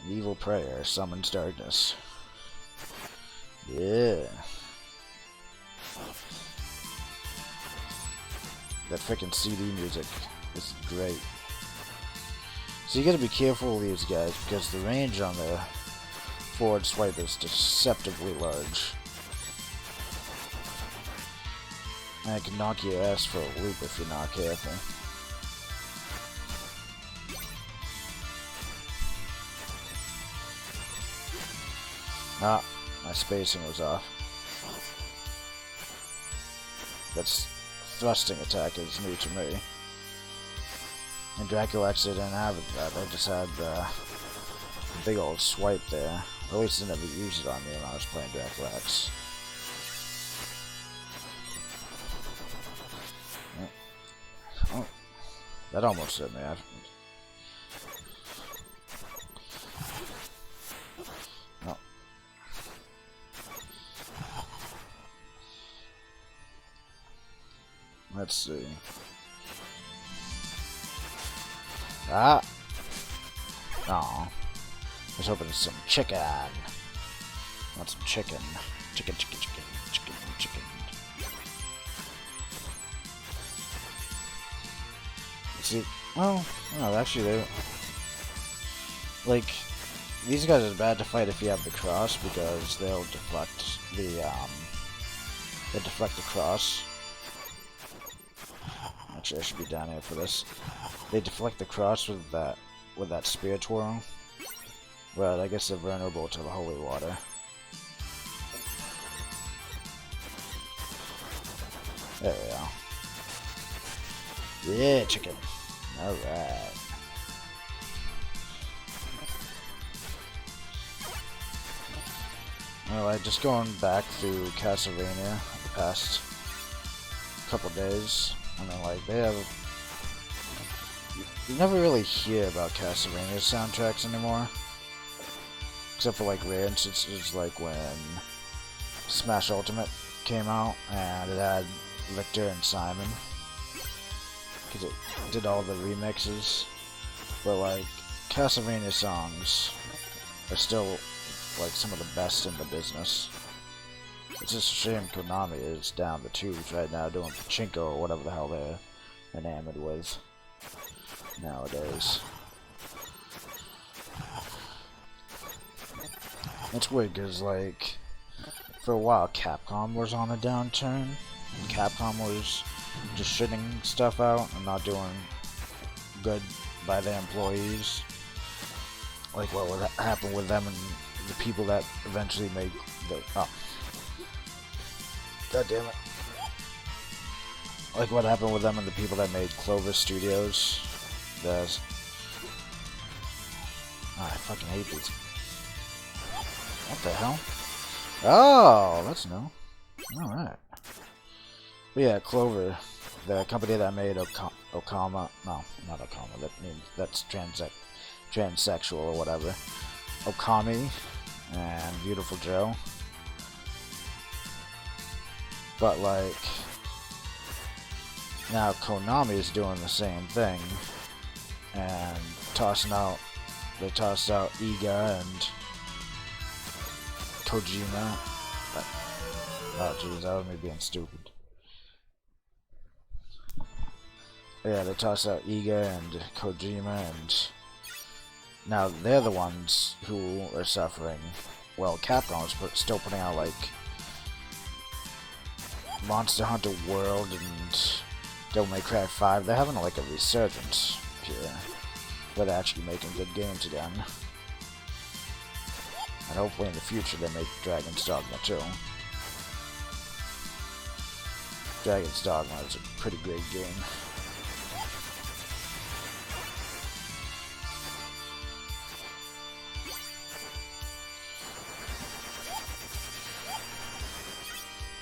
Evil prayer summons darkness. Yeah. That frickin' CD music is great. So you gotta be careful with these guys because the range on the forward swipe is deceptively large. And it can knock your ass for a loop if you're not careful. Ah, my spacing was off. That's thrusting attack is new to me. And Dracula actually didn't have that. I just had the big old swipe there. Or at least I never used it on me when I was playing Dracula X. Oh, that almost hit me. Oh. Let's see. Ah! Aw. I was hoping for some chicken. Want some chicken. Chicken. See, well, no, actually, they like these guys are bad to fight if you have the cross because they'll deflect the cross. Actually, I should be down here for this. They deflect the cross with that spear twirl. But I guess they're vulnerable to the holy water. There we go. Yeah, chicken. Alright. Alright, just going back through Castlevania the past couple days. I mean, like, they have... You never really hear about Castlevania soundtracks anymore. Except for, like, rare instances, like when Smash Ultimate came out, and it had Victor and Simon. Because it did all the remixes. But, like, Castlevania songs are still, like, some of the best in the business. It's just a shame Konami is down the tubes right now doing Pachinko or whatever the hell they're enamored with nowadays. It's weird because, like, for a while Capcom was on a downturn. And Capcom was just shitting stuff out and not doing good by their employees. Like what would happen with them and the people that eventually made the... Oh. God damn it. Like what happened with them and the people that made Clover Studios. There's... Oh, I fucking hate these. What the hell? Oh, that's new. Alright. But yeah, Clover, the company that made Okama, no, not Okama, that means that's transsexual or whatever. Okami and Beautiful Joe. But like, now Konami is doing the same thing and they tossed out Iga and Kojima. Oh jeez, that was me being stupid. Yeah, they tossed out Iga and Kojima, and now they're the ones who are suffering. Well, Capcom is still putting out like Monster Hunter World and Devil May Cry 5. They're having like a resurgence here, where they're actually making good games again. And hopefully in the future they make Dragon's Dogma too. Dragon's Dogma is a pretty great game.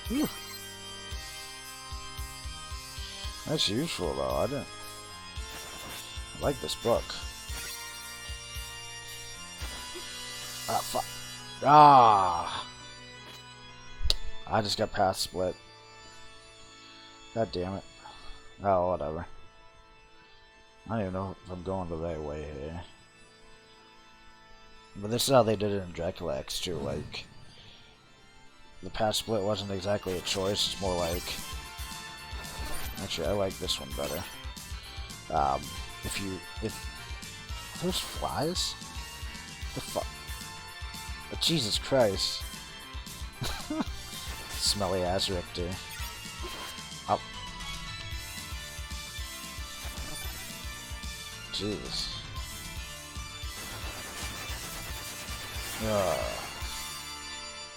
Whew. That's useful though, I like this book. Ah, fuck. Ah! I just got past split. God damn it. Oh, whatever. I don't even know if I'm going the right way here. But this is how they did it in Dracula X too. Like, the path split wasn't exactly a choice. It's more like, actually, I like this one better. If are those flies? The fuck? Oh, Jesus Christ! Smelly ass Richter. Oh. Jeez.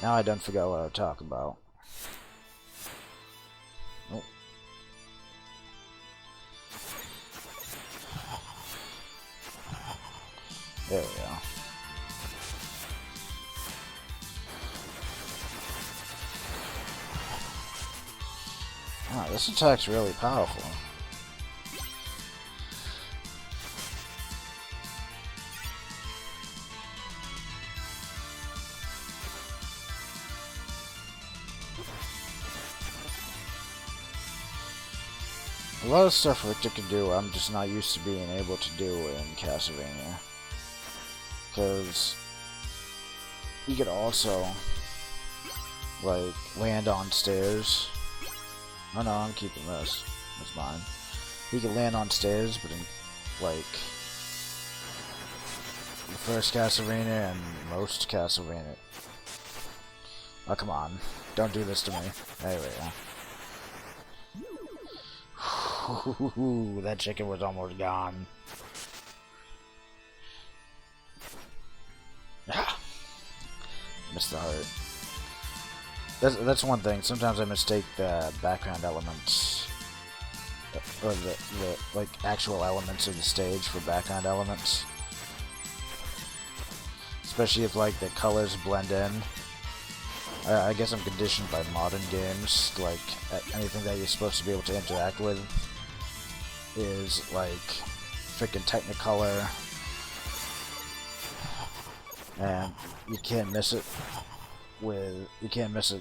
Now I don't forget what I was talking about. Oh. There we go. Ah, this attack's really powerful. A lot of stuff Richter can do, I'm just not used to being able to do in Castlevania. Because he could also, like, land on stairs. Oh no, I'm keeping this. That's mine. He can land on stairs, but in, like, the first Castlevania and most Castlevania. Oh, come on. Don't do this to me. There we go. Ooh, that chicken was almost gone. Ah, missed the heart. That's one thing. Sometimes I mistake the background elements, or the like actual elements of the stage for background elements. Especially if like the colors blend in. I guess I'm conditioned by modern games. Like anything that you're supposed to be able to interact with is like freaking Technicolor, and you can't miss it. You can't miss it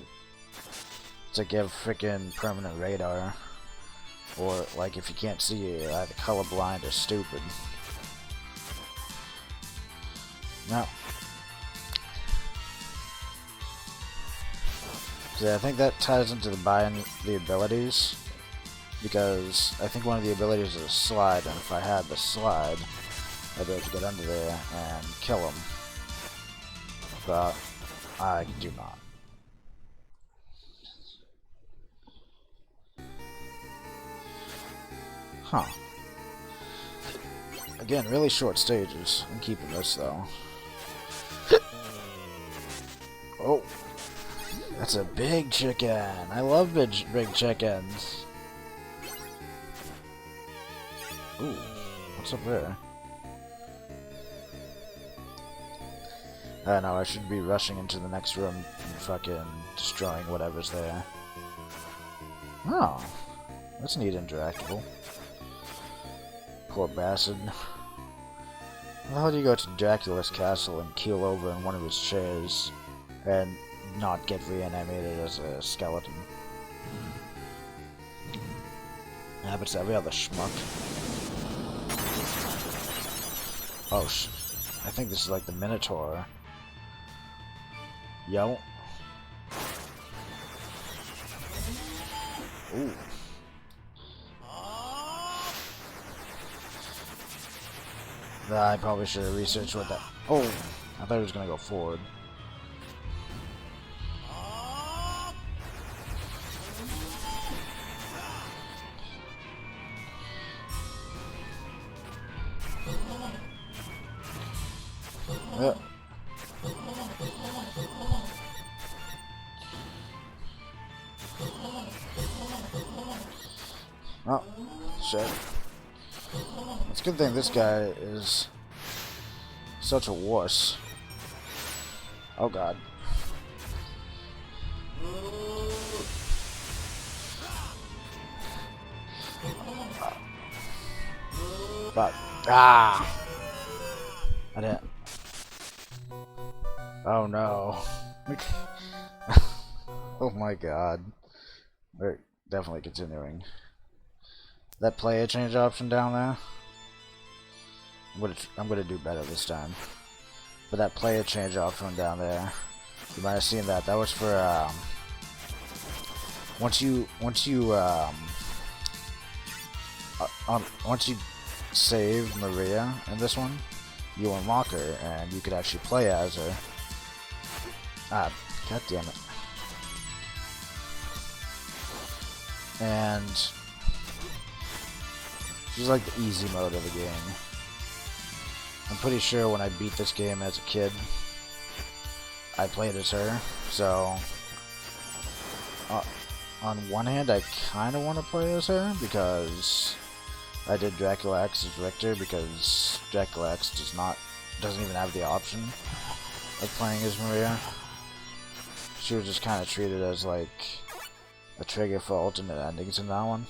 to give freaking permanent radar, or like if you can't see it, you're either colorblind or stupid. Now, I think that ties into the abilities, because I think one of the abilities is a slide, and if I had the slide, I'd be able to get under there and kill him. But I do not. Huh. Again, really short stages. I'm keeping this though. Oh. That's a big chicken. I love big chickens. Ooh, what's up there? I don't know, I should be rushing into the next room and fucking destroying whatever's there. Oh, that's neat interactable. Poor bastard. How the hell do you go to Dracula's castle and keel over in one of his chairs and not get reanimated as a skeleton? It happens to every other schmuck. Oh, I think this is like the Minotaur. Yo. Ooh. I probably should have researched what that... Oh! I thought he was gonna go forward. Yep. Oh, shit. It's a good thing this guy is such a wuss. Oh god. But, ah! I didn't. Oh no. Oh my god. We're definitely continuing. That player change option down there? I'm gonna do better this time. But that player change option down there, you might have seen that. That was for once you save Maria in this one, you unlock her and you could actually play as her. Ah, god damn it. And she's like the easy mode of the game. I'm pretty sure when I beat this game as a kid, I played as her, so on one hand I kinda wanna play as her because I did Dracula X as Richter, because Dracula X doesn't even have the option of playing as Maria. She was just kinda treated as like a trigger for alternate endings in that one.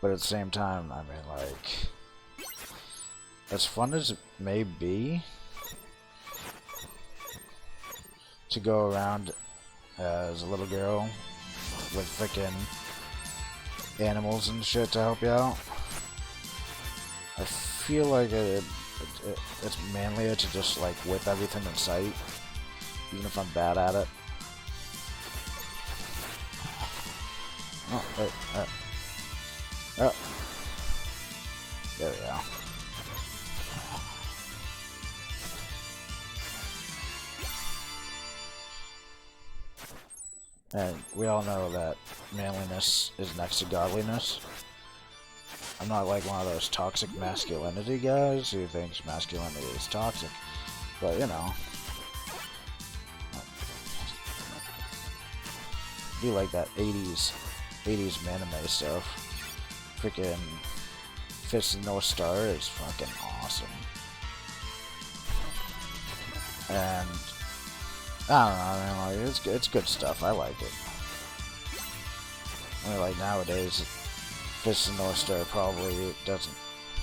But at the same time, I mean, like, as fun as it may be to go around as a little girl with frickin' animals and shit to help you out, I feel like it's manlier to just like whip everything in sight, even if I'm bad at it. Oh, wait, oh. There we go. And we all know that manliness is next to godliness. I'm not like one of those toxic masculinity guys who thinks masculinity is toxic, but you know. I do like that 80s anime stuff. Freaking Fist of the North Star is fucking awesome. And I don't know, I mean, like, it's good stuff. I like it. I mean, like, nowadays, Fist of the North Star probably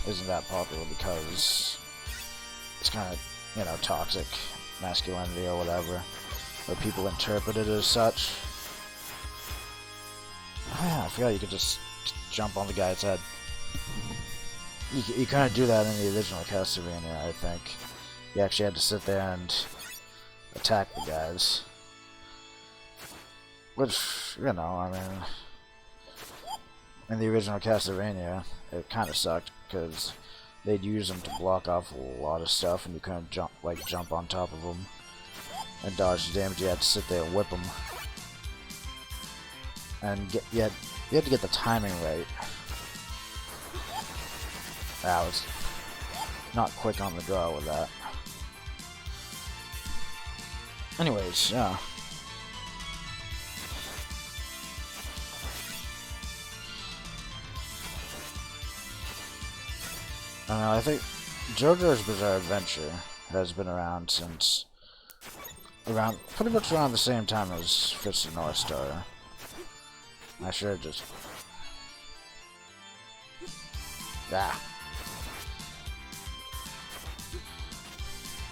isn't that popular because it's kind of, you know, toxic masculinity or whatever, or people interpret it as such. Oh yeah, I forgot you could just jump on the guy's head. You kind of do that in the original Castlevania, I think. You actually had to sit there and attack the guys. Which, you know, I mean, in the original Castlevania, it kind of sucked because they'd use them to block off a lot of stuff, and you couldn't jump on top of them and dodge the damage. You had to sit there and whip them, and you had to get the timing right. I was not quick on the draw with that. Anyways, yeah. I don't know, I think JoJo's Bizarre Adventure has been around since pretty much around the same time as Fist of North Star. I should just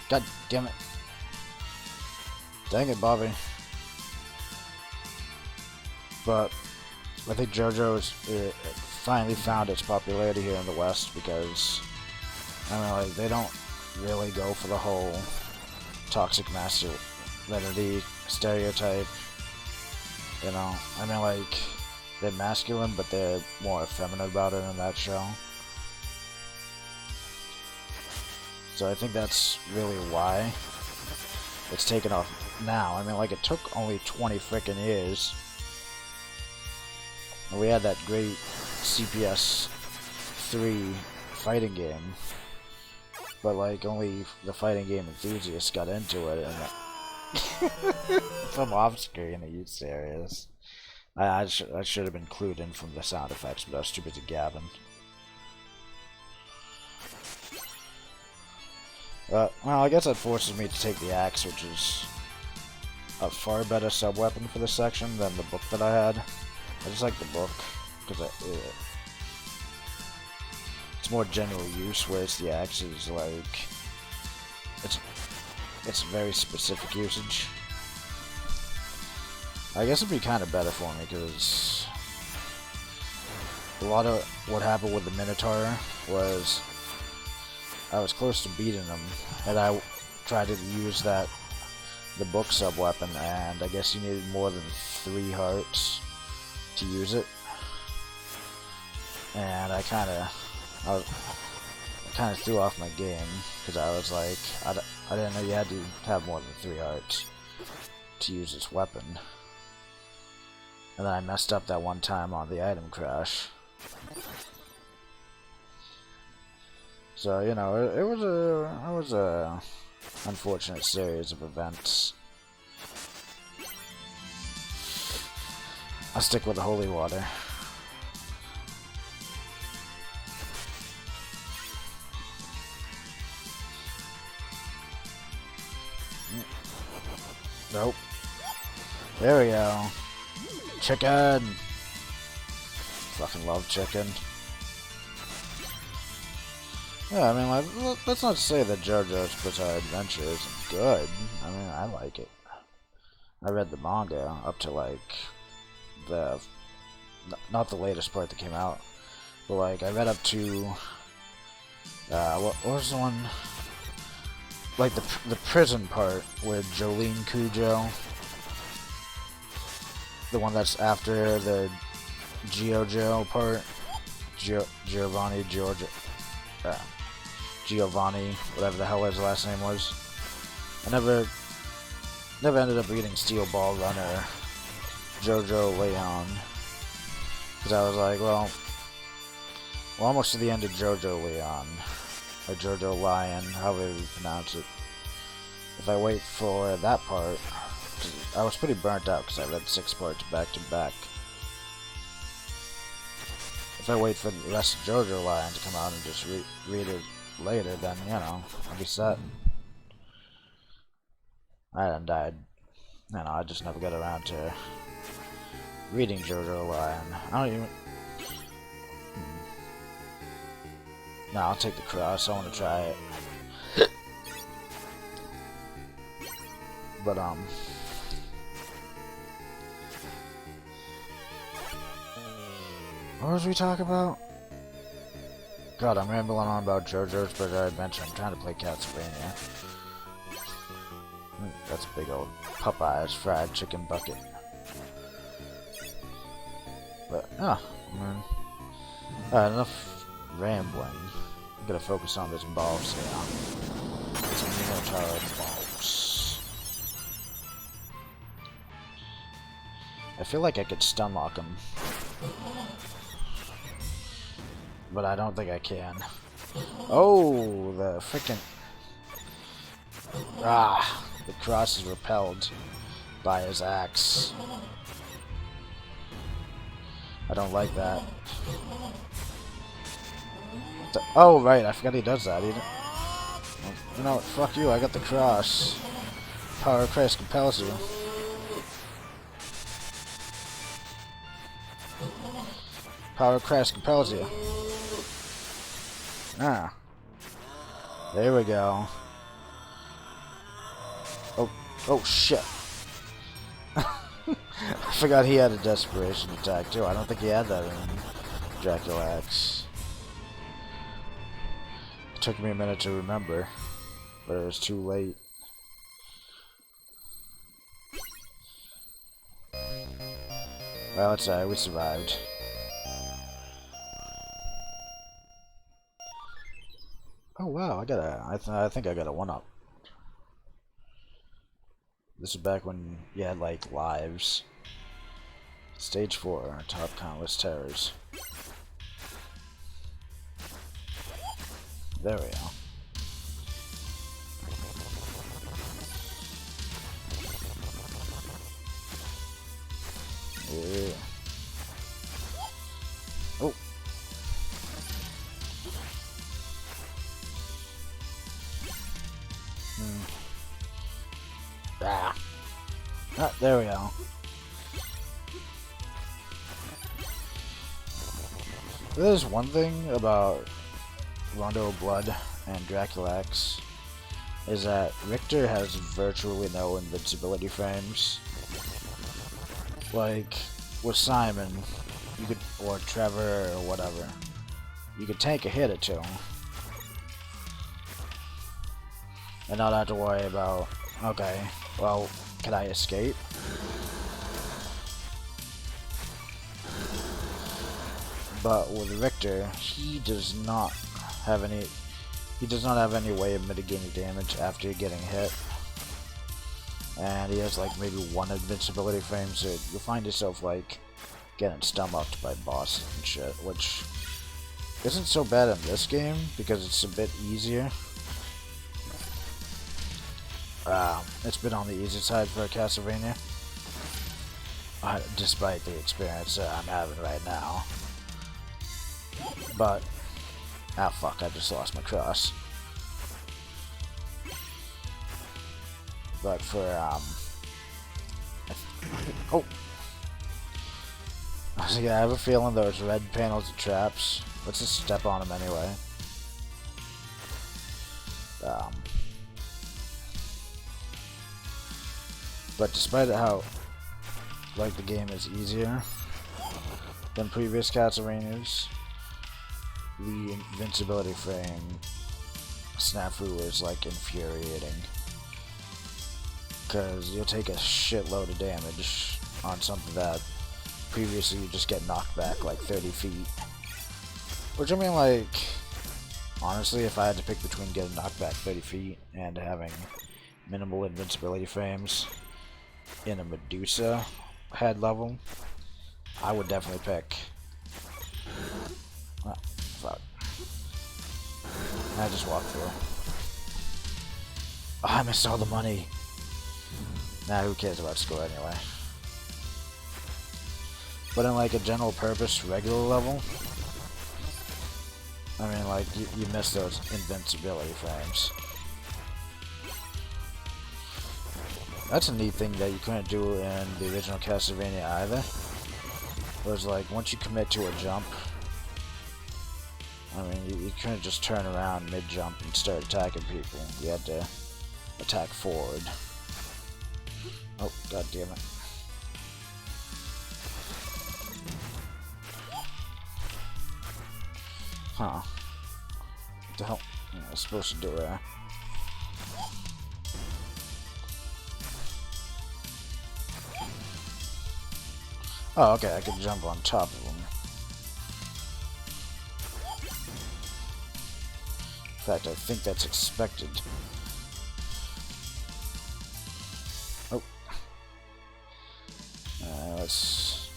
God damn it. Dang it, Bobby. But I think JoJo's finally found its popularity here in the West because, I mean, like, they don't really go for the whole toxic masculinity stereotype. You know, I mean, like, they're masculine, but they're more feminine about it in that show. So I think that's really why it's taken off now. I mean, like, it took only 20 frickin' years. And we had that great CPS 3 fighting game. But, like, only the fighting game enthusiasts got into it. And from off screen, are you serious? I should have been clued in from the sound effects, but I was too busy gabbing. Well, I guess that forces me to take the axe, which is a far better sub-weapon for this section than the book that I had. I just like the book, because it's more general use, whereas the axe is like, it's very specific usage. I guess it'd be kind of better for me, because a lot of what happened with the Minotaur was I was close to beating him, and I tried to use the book sub weapon, and I guess you needed more than 3 hearts to use it. And I kind of threw off my game because I was like, I didn't know you had to have more than 3 hearts to use this weapon. And then I messed up that one time on the item crash. So, you know, it was a unfortunate series of events. I'll stick with the holy water. Nope. There we go. Chicken! Fucking love chicken. Yeah, I mean, like, let's not say that JoJo's Bizarre Adventure isn't good. I mean, I like it. I read the manga up to, like, not the latest part that came out, but, like, I read up to, what was the one? Like, the prison part with Jolene Cujo. The one that's after the Giorgio part. Giovanni, whatever the hell his last name was. I never ended up reading Steel Ball Run or Jojo Leon. Because I was like, well, we're almost to the end of Jojo Leon. Or Jojo Lion, however you pronounce it. If I wait for that part, I was pretty burnt out because I read 6 parts back to back. If I wait for the rest of Jojo Lion to come out and just read it later, then, you know, I'll be set. I done died. You know, I just never got around to reading Jojo Lion. I don't even... No, I'll take the cross. I want to try it. But, what was we talking about? God, I'm rambling on about JoJo's Bizarre Adventure. I'm trying to play Castlevania. That's a big old Popeye's fried chicken bucket. But, man. Alright, enough rambling. I'm gonna focus on this boss here. This Minotaur boss. I feel like I could stun lock him. But I don't think I can. Oh, the frickin'... Ah, the cross is repelled by his axe. I don't like that. Oh, right, I forgot he does that. You know what, fuck you, I got the cross. Power of Christ compels you. Power of Christ compels you. Ah. There we go. Oh shit. I forgot he had a desperation attack too. I don't think he had that in Dracula X. It took me a minute to remember, but it was too late. Well, it's alright, we survived. Oh wow, I think I got a 1-up. This is back when you had like lives. Stage 4, top countless terrors. There we go. Yeah. Oh. Ah, there we go. There's one thing about Rondo of Blood and Dracula X is that Richter has virtually no invincibility frames. Like with Simon, you could, or Trevor or whatever, you could tank a hit or two. and not have to worry about, okay, well, can I escape? But with Victor, he does not have any way of mitigating damage after getting hit. And he has like maybe one invincibility frame, so you'll find yourself like getting stomached by bosses and shit, which isn't so bad in this game because it's a bit easier. It's been on the easy side for Castlevania, despite the experience that I'm having right now. But, ah fuck, I just lost my cross. But for, oh! I have a feeling those red panels are traps. Let's just step on them anyway. But despite how, like, the game is easier than previous Castlevanias, the invincibility frame snafu is, like, infuriating. Because you'll take a shitload of damage on something that previously you just get knocked back, like, 30 feet. Which, I mean, like, honestly, if I had to pick between getting knocked back 30 feet and having minimal invincibility frames in a Medusa head level, I would definitely pick. Oh, fuck. I just walked through. Oh, I missed all the money. Nah, who cares about score anyway? But in like a general purpose regular level, I mean, like, you miss those invincibility frames. That's a neat thing that you couldn't do in the original Castlevania either. Was like, once you commit to a jump, I mean, you couldn't just turn around mid-jump and start attacking people. You had to attack forward. Oh, god damn it. Huh. What the hell am I supposed to do there? Oh, okay, I can jump on top of them. In fact, I think that's expected. Oh. Let's...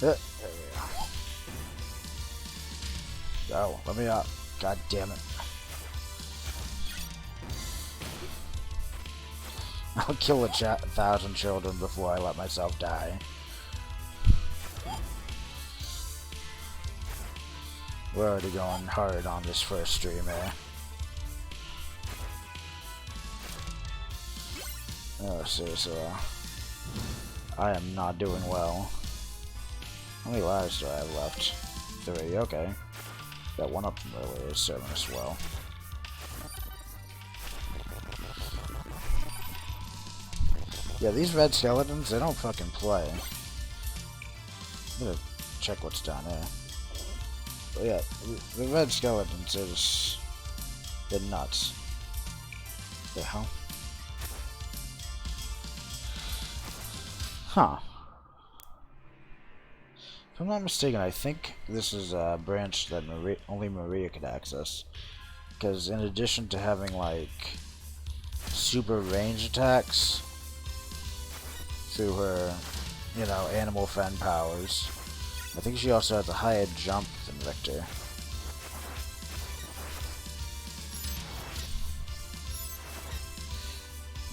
There we go. Oh, let me out. God damn it. I'll kill 1,000 children before I let myself die. We're already going hard on this first stream here. Oh, seriously. I am not doing well. How many lives do I have left? 3, okay. That one up from earlier is serving us well. Yeah, these red skeletons, they don't fucking play. I'm gonna check what's down there. But yeah, the red skeletons are just... they're nuts. The hell? Huh. If I'm not mistaken, I think this is a branch that only Maria could access. Because in addition to having, like, super range attacks through her, you know, animal fen powers, I think she also has a higher jump than Victor.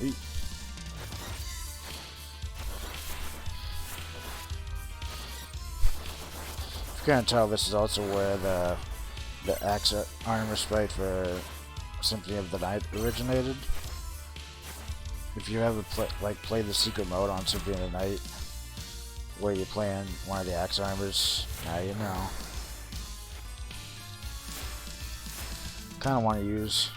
Eek. If you can't tell, this is also where the axe armor sprite for Symphony of the Night originated. If you ever play the secret mode on Symphony of the Night, where you're playing one of the axe armors, now you know. Kind of want to use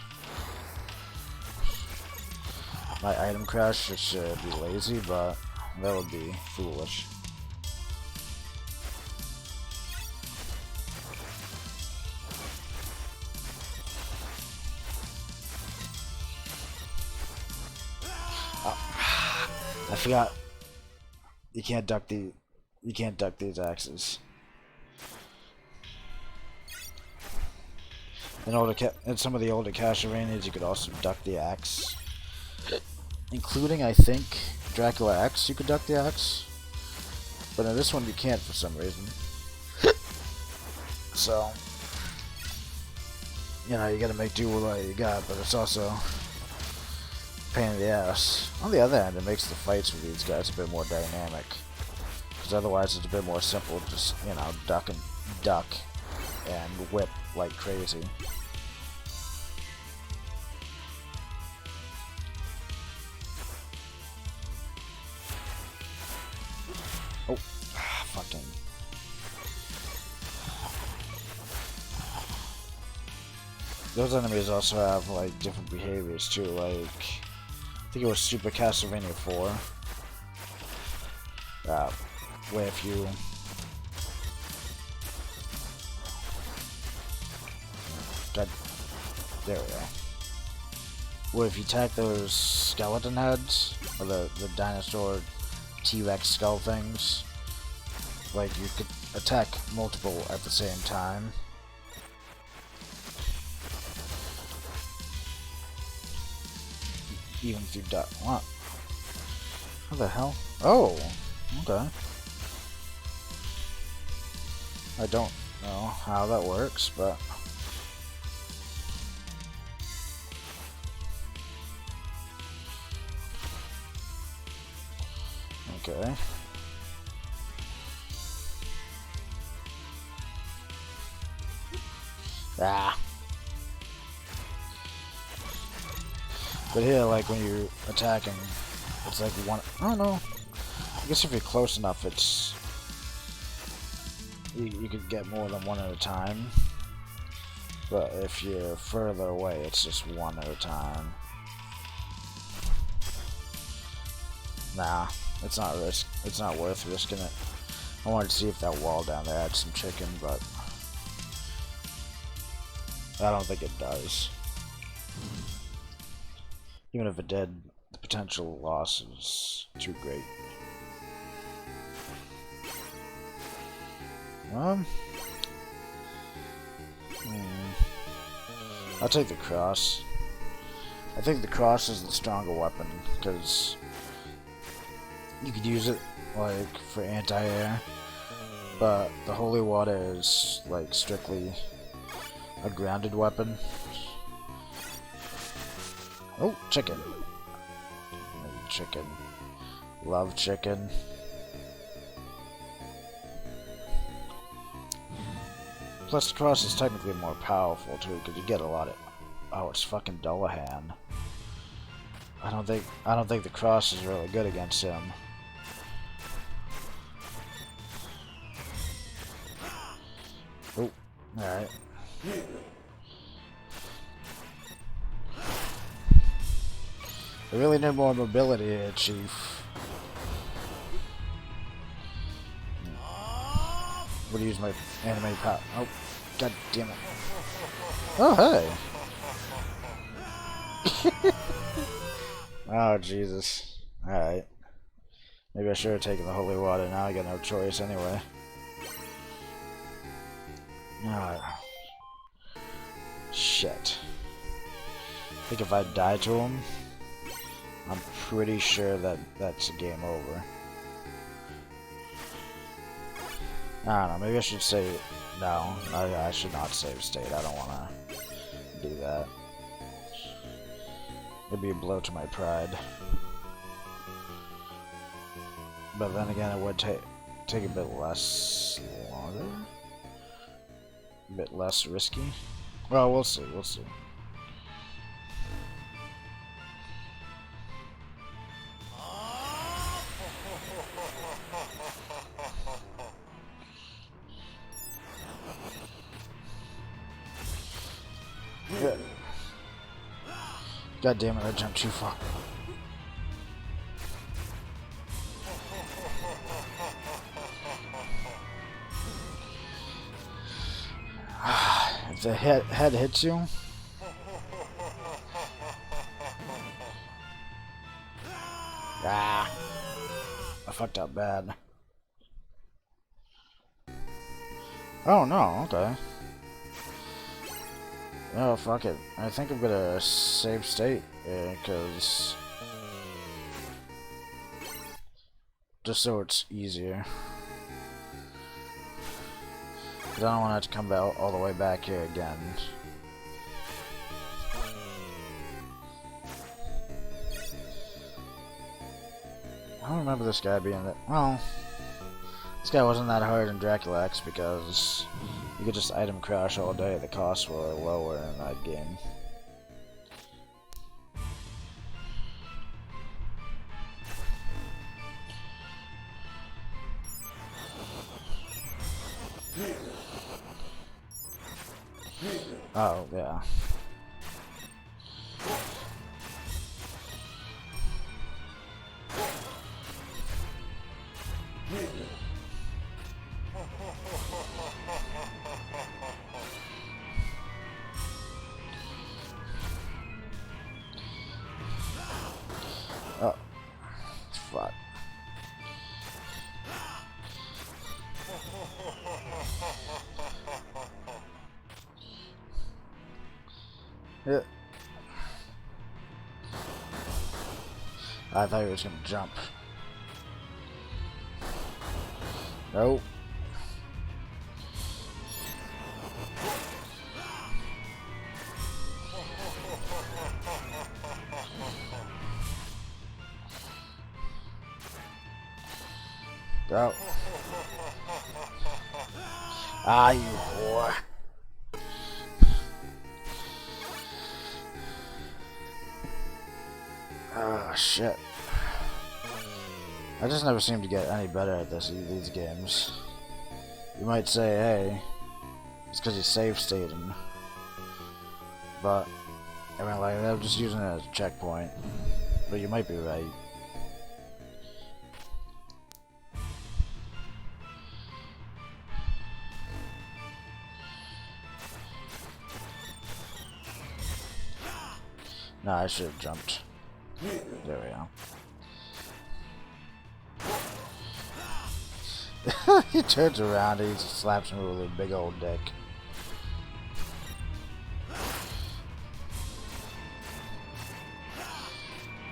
my item crash just to be lazy, but that would be foolish. I forgot. You can't duck these axes. In some of the older Castlevanias, you could also duck the axe, including I think Dracula X. You could duck the axe, but in this one you can't for some reason. So, you know, you gotta make do with what you got, but it's also a pain in the ass. On the other hand, it makes the fights with these guys a bit more dynamic, because otherwise it's a bit more simple, just, you know, duck and whip like crazy. Oh, fucking. Those enemies also have like different behaviors too, like I think it was Super Castlevania 4. Where if you there we go. Where if you attack those skeleton heads, or the dinosaur T-Rex skull things, like you could attack multiple at the same time. Even if you die. What? How the hell? Oh! Okay. I don't know how that works, but okay. Ah. But here, like when you're attacking, it's like one. I don't know. I guess if you're close enough, it's you could get more than one at a time. But if you're further away, it's just one at a time. Nah, it's not worth risking it. I wanted to see if that wall down there had some chicken, but I don't think it does. Even if it did, the potential loss is too great. I'll take the cross. I think the cross is the stronger weapon, because you could use it like for anti-air, but the holy water is like strictly a grounded weapon. Oh, chicken. Chicken. Love chicken. Plus the cross is technically more powerful too, because you get a lot of. Oh, it's fucking Dullahan. I don't think the cross is really good against him. Oh, alright. I really need more mobility here, Chief. Would use my anime power. Oh, god damn it. Oh, hey. Oh, Jesus. Alright. Maybe I should have taken the holy water. Now I got no choice anyway. Alright. Shit. I think if I die to him, I'm pretty sure that that's a game over. I don't know, maybe I should save. No, I should not save state. I don't want to do that. It'd be a blow to my pride. But then again, it would take a bit less longer. A bit less risky. Well, we'll see, we'll see. Yeah. God damn it, I jumped too far. If the head hits you, fucked up bad. Oh no, okay. Oh, fuck it. I think I'm gonna save state, because... just so it's easier. I don't want to have to come back all the way back here again. I don't remember this guy being that. Well, this guy wasn't that hard in Dracula X because you could just item crash all day. The costs were lower in that game. Oh, yeah. Oh, fuck. Yeah. I thought he was gonna jump. Nope. Go. Ah, you whore. Ah, shit. I just never seem to get any better at these games. You might say, hey, it's because you save stating. But, I mean, like, I'm just using it as a checkpoint. But you might be right. Nah, I should have jumped. There we go. He turns around and he just slaps me with a big old dick.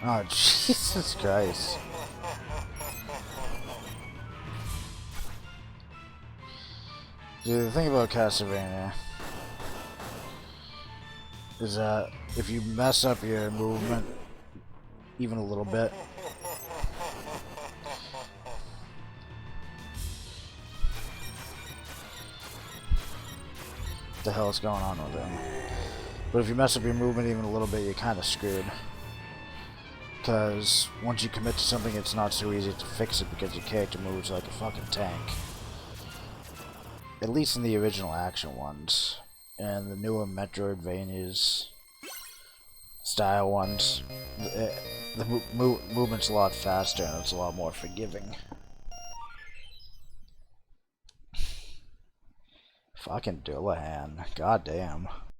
Oh, Jesus Christ. Dude, the thing about Castlevania is that if you mess up your movement even a little bit, what the hell is going on with him? But if you mess up your movement even a little bit, you're kind of screwed. Because once you commit to something, it's not so easy to fix it because your character moves like a fucking tank. At least in the original action ones. And the newer Metroidvanias style ones, the movement's a lot faster and it's a lot more forgiving. Fucking Dullahan. Goddamn.